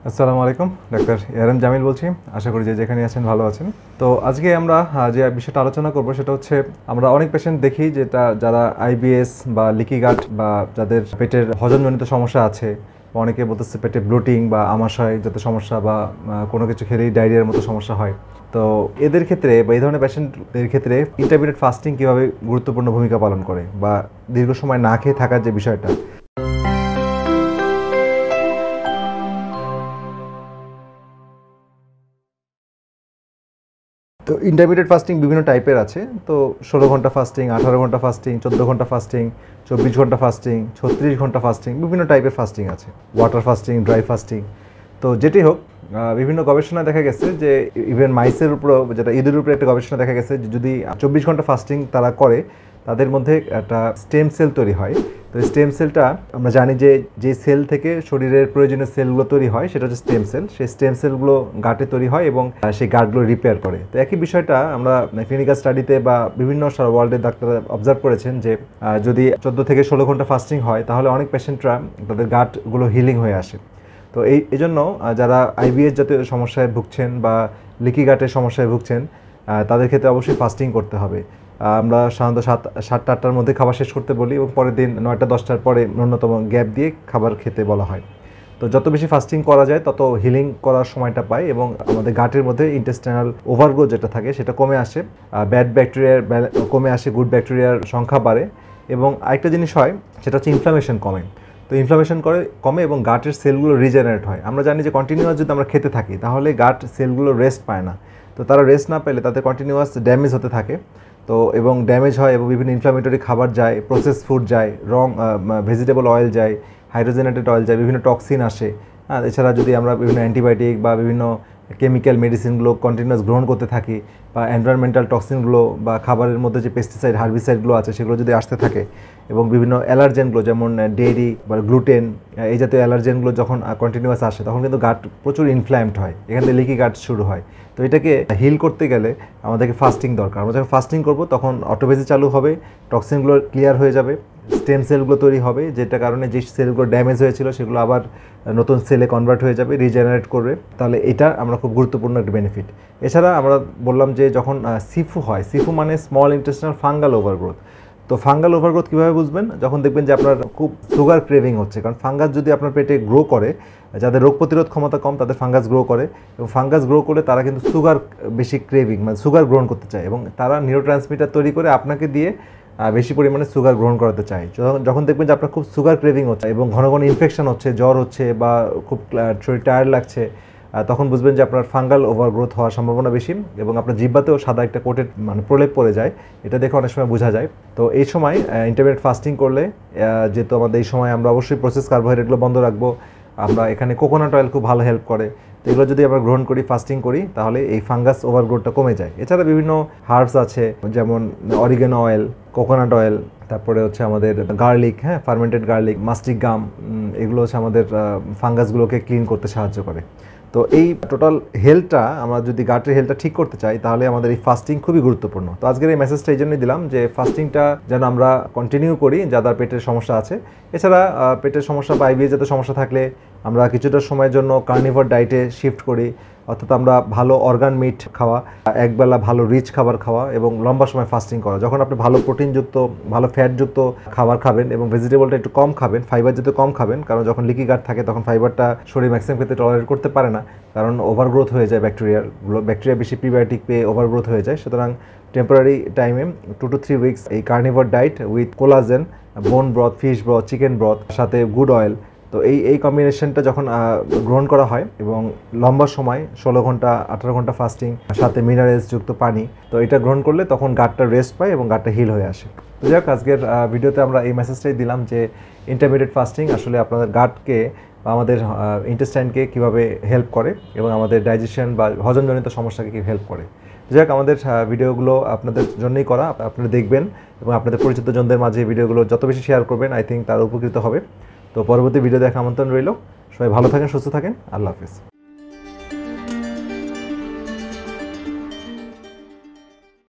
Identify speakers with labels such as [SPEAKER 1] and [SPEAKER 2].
[SPEAKER 1] আসসালামু আলাইকুম, doctor ARM Jamil বলছি। আশা করি যে যেখানে আছেন ভালো আছেন। তো আজকে আমরা যে বিষয়টা আলোচনা করব সেটা হচ্ছে আমরা অনেক পেশেন্ট দেখি যেটা যারা আইবিএস বা লিকি গাট বা যাদের পেটের হজমজনিত সমস্যা আছে, অনেকে বলতেছে পেটে ব্লোটিং বা আমাশয় যাতে সমস্যা বা কোনো কিছু খেলেই ডায়রিয়ার মতো সমস্যা হয়। তো এদের ক্ষেত্রে বা এই ধরনের পেশেন্টদের ক্ষেত্রে ইন্টারমিডিয়েট ফাস্টিং কীভাবে গুরুত্বপূর্ণ ভূমিকা পালন করে বা দীর্ঘ সময় না খেয়ে থাকার যে বিষয়টা। তো ইন্টারমিডিয়েট ফাস্টিং বিভিন্ন টাইপের আছে। তো 16 ঘন্টা ফাস্টিং, 18 ঘন্টা ফাস্টিং, 14 ঘন্টা ফাস্টিং, 24 ঘন্টা ফাস্টিং, 36 ঘন্টা ফাস্টিং, বিভিন্ন টাইপের ফাস্টিং আছে। Water fasting, dry fasting. তো যেটি হোক, বিভিন্ন গবেষণায় দেখা গেছে যে ইভেন মাইসের উপরেও, যেটা ঈদের উপরে একটা গবেষণা দেখা গেছে যে যদি 24 ঘন্টা ফাস্টিং তারা করে তাদের মধ্যে একটা স্টেম সেল তৈরি হয়। তো স্টেম সেলটা আমরা জানি যে সেল থেকে শরীরের প্রয়োজনীয় সেলগুলো তৈরি হয় সেটা হচ্ছে স্টেম সেল। সেই স্টেম সেলগুলো গাটে তৈরি হয় এবং সেই গাটগুলো রিপেয়ার করে। তো একই বিষয়টা আমরা ক্লিনিক্যাল স্টাডিতে বা বিভিন্ন ওয়ার্ল্ডের ডাক্তাররা অবজার্ভ করেছেন যে যদি 14 থেকে 16 ঘন্টা ফাস্টিং হয় তাহলে অনেক পেশেন্টরা তাদের গাটগুলো হিলিং হয়ে আসে। তো এই জন্য যারা আইবিএস জাতীয় সমস্যায় ভুগছেন বা লিকি গাটের সমস্যায় ভুগছেন তাদের ক্ষেত্রে অবশ্যই ফাস্টিং করতে হবে। আমরা সাধারণত 7টা 8টার মধ্যে খাবার শেষ করতে বলি এবং পরের দিন 9টা 10টার পরে ন্যূনতম গ্যাপ দিয়ে খাবার খেতে বলা হয়। তো যত বেশি ফাস্টিং করা যায় তত হিলিং করার সময়টা পায় এবং আমাদের গাটের মধ্যে ইন্টেস্টাইনাল ওভারগ্রোথ যেটা থাকে সেটা কমে আসে, ব্যাড ব্যাকটেরিয়ার কমে আসে, গুড ব্যাকটেরিয়ার সংখ্যা বাড়ে এবং আরেকটা জিনিস হয় সেটা হচ্ছে ইনফ্লামেশন কমে। তো ইনফ্লামেশন কমে এবং গাটের সেলগুলো রিজেনারেট হয়। আমরা জানি যে কন্টিনিউয়াস যদি আমরা খেতে থাকি তাহলে গাট সেলগুলো রেস্ট পায় না। তো তারা রেস্ট না পেলে তাদের কন্টিনিউয়াস ড্যামেজ হতে থাকে। তো এবং ড্যামেজ হয় এবং বিভিন্ন ইনফ্লামেটরি খাবার যায়, প্রসেস ফুড যায়, ভেজিটেবল অয়েল যায়, হাইড্রোজেনেটেড অয়েল যায়, বিভিন্ন টক্সিন আসে। এছাড়া যদি আমরা বিভিন্ন অ্যান্টিবায়োটিক বা বিভিন্ন কেমিক্যাল মেডিসিনগুলো কন্টিনিউয়াস গ্রহণ করতে থাকি বা এনভায়রনমেন্টাল টক্সিনগুলো বা খাবারের মধ্যে যে পেস্টিসাইড হার্বিসাইডগুলো আছে সেগুলো যদি আসতে থাকে এবং বিভিন্ন অ্যালার্জেনগুলো যেমন ডেইরি বা গ্লুটেন এই জাতীয় অ্যালার্জেনগুলো যখন কন্টিনিউয়াস আসে তখন কিন্তু গাট প্রচুর ইনফ্ল্যামড হয়, এখান থেকে লিকি গাট শুরু হয়। তো এটাকে হিল করতে গেলে আমাদেরকে ফাস্টিং দরকার। আমরা যখন ফাস্টিং করব তখন অটোফেজি চালু হবে, টক্সিনগুলো ক্লিয়ার হয়ে যাবে, স্টেম সেলগুলো তৈরি হবে, যেটা কারণে যে সেলগুলো ড্যামেজ হয়েছিল সেগুলো আবার নতুন সেলে কনভার্ট হয়ে যাবে, রিজেনারেট করবে। তাহলে এটা আমরা খুব গুরুত্বপূর্ণ একটা বেনিফিট। এছাড়া আমরা বললাম যে যখন সিফু হয়, সিফু মানে স্মল ইন্টেস্টাইনাল ফাঙ্গাল ওভারগ্রোথ। তো ফাঙ্গাল ওভারগ্রোথ কীভাবে বুঝবেন? যখন দেখবেন যে আপনার খুব সুগার ক্রেভিং হচ্ছে, কারণ ফাঙ্গাস যদি আপনার পেটে গ্রো করে, যাদের রোগ প্রতিরোধ ক্ষমতা কম তাদের ফাঙ্গাস গ্রো করে এবং ফাঙ্গাস গ্রো করলে তারা কিন্তু সুগার বেশি ক্রেভিং মানে সুগার গ্রহণ করতে চায় এবং তারা নিউরোট্রান্সমিটার তৈরি করে আপনাকে দিয়ে বেশি পরিমাণে সুগার গ্রহণ করাতে চায়। যখন দেখবেন যে আপনার খুব সুগার ক্রেভিং হচ্ছে এবং ঘন ঘন ইনফেকশন হচ্ছে, জ্বর হচ্ছে বা খুব শরীর টায়ার্ড লাগছে, তখন বুঝবেন যে আপনার ফাঙ্গাল ওভারগ্রোথ হওয়ার সম্ভাবনা বেশি এবং আপনার জিহ্বাতেও সাদা একটা কোটের মানে প্রলেপ পড়ে যায়। এটা দেখে অনেক সময় বোঝা যায়। তো এই সময় ইন্টারমিডিয়েট ফাস্টিং করলে, যেহেতু আমাদের এই সময় আমরা অবশ্যই প্রসেস কার্বোহাইড্রেটগুলো বন্ধ রাখবো, আমরা এখানে কোকোনাট অয়েল খুব ভালো হেল্প করে। তো এগুলো যদি আমরা গ্রহণ করি, ফাস্টিং করি, তাহলে এই ফাঙ্গাস ওভারগ্রোথটা কমে যায়। এছাড়া বিভিন্ন হার্বস আছে যেমন অরিগেনো অয়েল, কোকোনাট অয়েল, তারপরে হচ্ছে আমাদের গার্লিক, ফার্মেন্টেড গার্লিক, মাস্টিক গাম, এগুলো হচ্ছে আমাদের ফাঙ্গাসগুলোকে ক্লিন করতে সাহায্য করে। তো এই টোটাল হেলথটা আমরা যদি গাটের হেলথটা ঠিক করতে চাই তাহলে আমাদের এই ফাস্টিং খুবই গুরুত্বপূর্ণ। তো আজকের এই মেসেজটা এই জন্যই দিলাম যে ফাস্টিংটা যেন আমরা কন্টিনিউ করি যাদের পেটের সমস্যা আছে। এছাড়া পেটের সমস্যা বা আইবিএস জাতীয় সমস্যা থাকলে আমরা কিছুটা সময়ের জন্য কার্নিভোর ডায়েটে শিফট করি, অর্থাৎ আমরা ভালো অর্গান মিট খাওয়া, একবেলা ভালো রিচ খাবার খাওয়া এবং লম্বা সময় ফাস্টিং করা। যখন আপনি ভালো প্রোটিনযুক্ত, ভালো ফ্যাটযুক্ত খাবার খাবেন এবং ভেজিটেবলটা একটু কম খাবেন, ফাইবার জাতীয় কম খাবেন, কারণ যখন লিকি গাট থাকে তখন ফাইবারটা শরীর ম্যাক্সিমাম ক্ষেত্রে টলারেট করতে পারে না, কারণ ওভারগ্রোথ হয়ে যায় ব্যাকটেরিয়া বেশি প্রিবায়োটিক পেয়ে ওভারগ্রোথ হয়ে যায়। সুতরাং টেম্পোরারি টাইমে 2 to 3 উইকস এই কার্নিভোর ডায়েট উইথ কোলাজেন, বোন broth, fish broth, chicken broth, সাথে গুড অয়েল, তো এই কম্বিনেশনটা যখন গ্রহণ করা হয় এবং লম্বা সময় 16 ঘন্টা 18 ঘন্টা ফাস্টিং, সাথে মিনারেলসযুক্ত পানি, তো এটা গ্রহণ করলে তখন গাটটা রেস্ট পায় এবং গাটটা হিল হয়ে আসে। তো যাই হোক, আজকের ভিডিওতে আমরা এই মেসেজটাই দিলাম যে ইন্টারমিডিয়েট ফাস্টিং আসলে আপনাদের গাটকে বা আমাদের ইন্টেস্টাইনকে কীভাবে হেল্প করে এবং আমাদের ডাইজেশন বা হজমজনিত সমস্যাকে কী হেল্প করে। যাই হোক, আমাদের ভিডিওগুলো আপনাদের জন্যই করা, আপনারা দেখবেন এবং আপনাদের পরিচিত জনদের মাঝে ভিডিওগুলো যত বেশি শেয়ার করবেন আই থিঙ্ক তারা উপকৃত হবে। তো পরবর্তী ভিডিও দেখা আমন্ত্রণ রইল। সবাই ভালো থাকেন, সুস্থ থাকেন, আল্লাহ হাফেজ।